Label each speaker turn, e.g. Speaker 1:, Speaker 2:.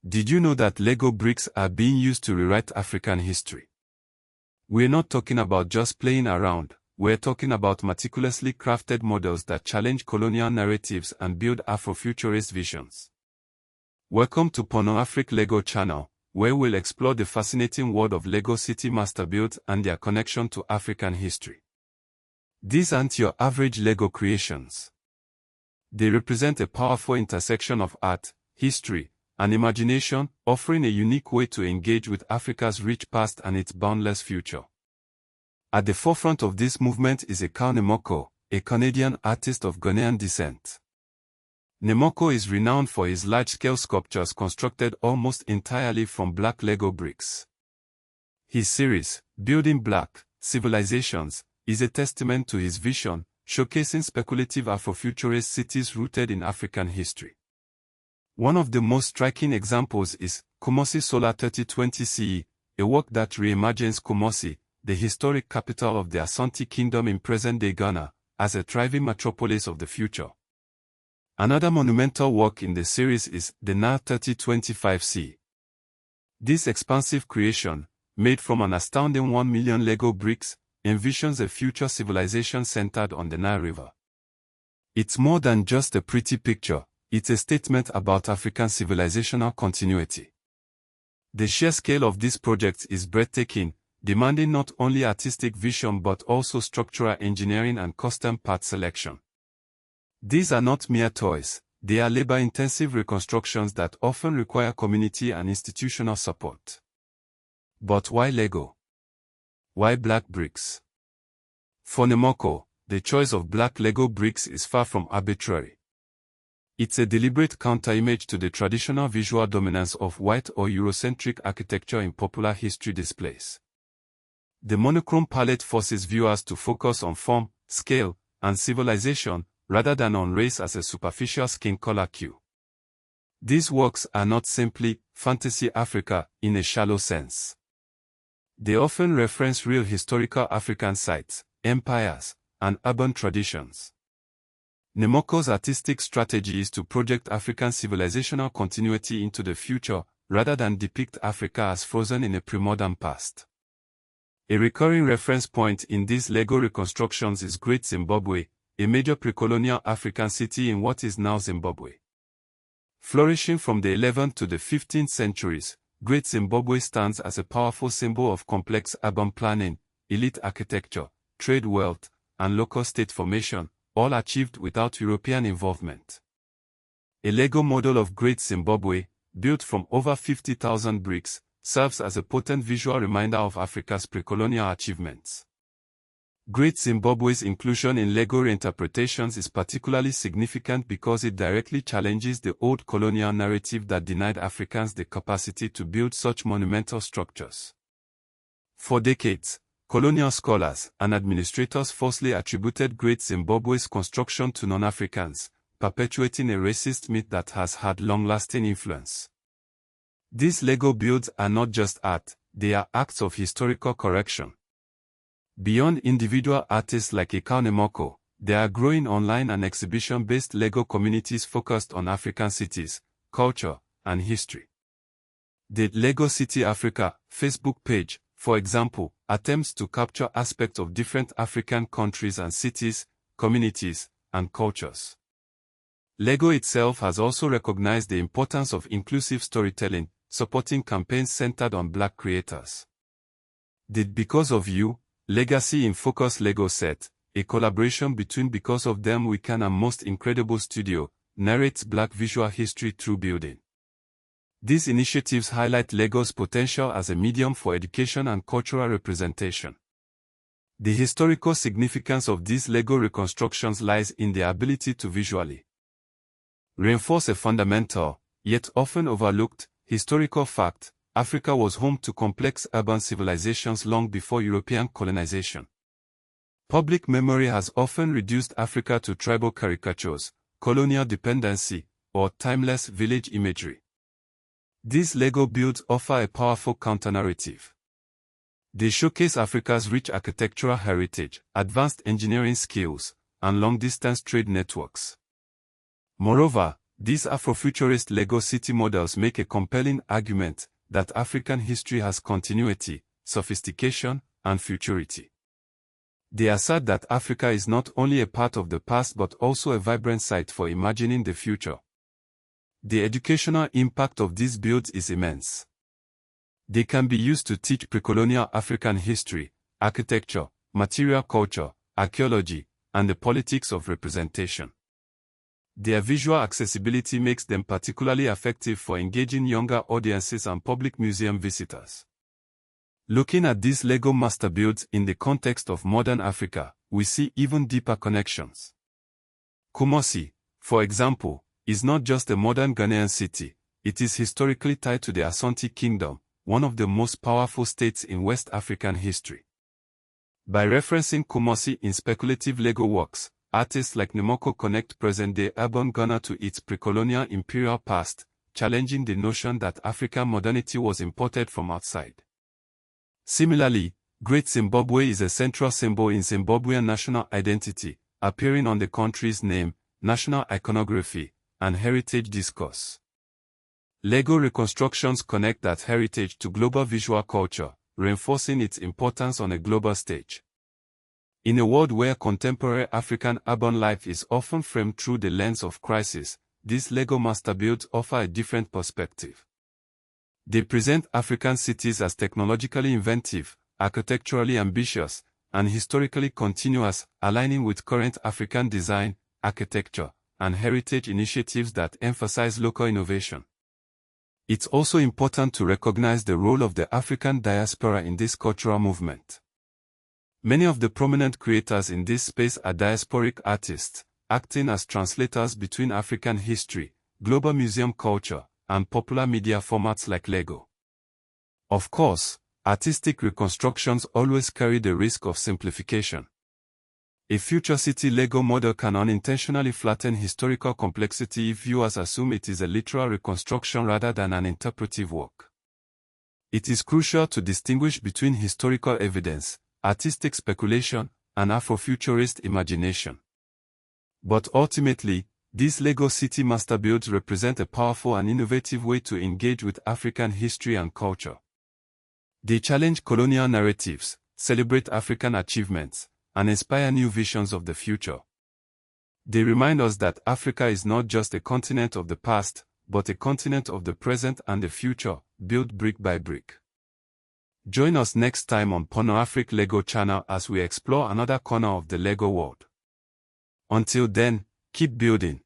Speaker 1: Did you know that Lego bricks are being used to rewrite African history? We're not talking about just playing around, we're talking about meticulously crafted models that challenge colonial narratives and build Afrofuturist visions. Welcome to Porno-Afric Lego channel, where we'll explore the fascinating world of Lego City masterbuilds and their connection to African history. These aren't your average Lego creations. They represent a powerful intersection of art, history, and imagination, offering a unique way to engage with Africa's rich past and its boundless future. At the forefront of this movement is Ekow Nimako, a Canadian artist of Ghanaian descent. Nimako is renowned for his large-scale sculptures constructed almost entirely from black Lego bricks. His series, Building Black Civilizations, is a testament to his vision, showcasing speculative Afrofuturist cities rooted in African history. One of the most striking examples is Kumasi Solar 3020 CE, a work that reimagines Kumasi, the historic capital of the Asante Kingdom in present-day Ghana, as a thriving metropolis of the future. Another monumental work in the series is the NA 3025 CE. This expansive creation, made from an astounding 1 million Lego bricks, envisions a future civilization centered on the Nile River. It's more than just a pretty picture. It's a statement about African civilizational continuity. The sheer scale of this project is breathtaking, demanding not only artistic vision but also structural engineering and custom part selection. These are not mere toys, they are labor-intensive reconstructions that often require community and institutional support. But why Lego? Why black bricks? For Nimako, the choice of black Lego bricks is far from arbitrary. It's a deliberate counter-image to the traditional visual dominance of white or Eurocentric architecture in popular history displays. The monochrome palette forces viewers to focus on form, scale, and civilization, rather than on race as a superficial skin color cue. These works are not simply fantasy Africa in a shallow sense. They often reference real historical African sites, empires, and urban traditions. Nimako's artistic strategy is to project African civilizational continuity into the future, rather than depict Africa as frozen in a pre-modern past. A recurring reference point in these Lego reconstructions is Great Zimbabwe, a major pre-colonial African city in what is now Zimbabwe. Flourishing from the 11th to the 15th centuries, Great Zimbabwe stands as a powerful symbol of complex urban planning, elite architecture, trade wealth, and local state formation, all achieved without European involvement. A Lego model of Great Zimbabwe, built from over 50,000 bricks, serves as a potent visual reminder of Africa's pre-colonial achievements. Great Zimbabwe's inclusion in Lego reinterpretations is particularly significant because it directly challenges the old colonial narrative that denied Africans the capacity to build such monumental structures. For decades, colonial scholars and administrators falsely attributed Great Zimbabwe's construction to non-Africans, perpetuating a racist myth that has had long-lasting influence. These Lego builds are not just art, they are acts of historical correction. Beyond individual artists like Ekow Nimako, there are growing online and exhibition-based Lego communities focused on African cities, culture, and history. The Lego City Africa Facebook page, for example, attempts to capture aspects of different African countries and cities, communities, and cultures. Lego itself has also recognized the importance of inclusive storytelling, supporting campaigns centered on black creators. The Because of You Legacy in Focus Lego set, a collaboration between Because of Them We Can and Most Incredible Studio, narrates black visual history through building. These initiatives highlight Lego's potential as a medium for education and cultural representation. The historical significance of these Lego reconstructions lies in their ability to visually reinforce a fundamental, yet often overlooked, historical fact: Africa was home to complex urban civilizations long before European colonization. Public memory has often reduced Africa to tribal caricatures, colonial dependency, or timeless village imagery. These Lego builds offer a powerful counter-narrative. They showcase Africa's rich architectural heritage, advanced engineering skills, and long-distance trade networks. Moreover, These Afrofuturist Lego city models make a compelling argument that African history has continuity, sophistication, and futurity. They assert that Africa is not only a part of the past but also a vibrant site for imagining the future. The educational impact of these builds is immense. They can be used to teach pre-colonial African history, architecture, material culture, archaeology, and the politics of representation. Their visual accessibility makes them particularly effective for engaging younger audiences and public museum visitors. Looking at these Lego master builds in the context of modern Africa, we see even deeper connections. Kumasi, for example, is not just a modern Ghanaian city, it is historically tied to the Asante Kingdom, one of the most powerful states in West African history. By referencing Kumasi in speculative Lego works, artists like Nimako connect present-day urban Ghana to its pre-colonial imperial past, challenging the notion that African modernity was imported from outside. Similarly, Great Zimbabwe is a central symbol in Zimbabwean national identity, appearing on the country's name, national iconography, and heritage discourse. Lego reconstructions connect that heritage to global visual culture, reinforcing its importance on a global stage. In a world where contemporary African urban life is often framed through the lens of crisis, these Lego master builds offer a different perspective. They present African cities as technologically inventive, architecturally ambitious, and historically continuous, aligning with current African design, architecture, and heritage initiatives that emphasize local innovation. It's also important to recognize the role of the African diaspora in this cultural movement. Many of the prominent creators in this space are diasporic artists, acting as translators between African history, global museum culture, and popular media formats like Lego. Of course, artistic reconstructions always carry the risk of simplification. A future city Lego model can unintentionally flatten historical complexity if viewers assume it is a literal reconstruction rather than an interpretive work. It is crucial to distinguish between historical evidence, artistic speculation, and Afrofuturist imagination. But ultimately, these Lego city master builds represent a powerful and innovative way to engage with African history and culture. They challenge colonial narratives, celebrate African achievements, and inspire new visions of the future. They remind us that Africa is not just a continent of the past, but a continent of the present and the future, built brick by brick. Join us next time on Pornoafric Lego channel as we explore another corner of the Lego world. Until then, keep building.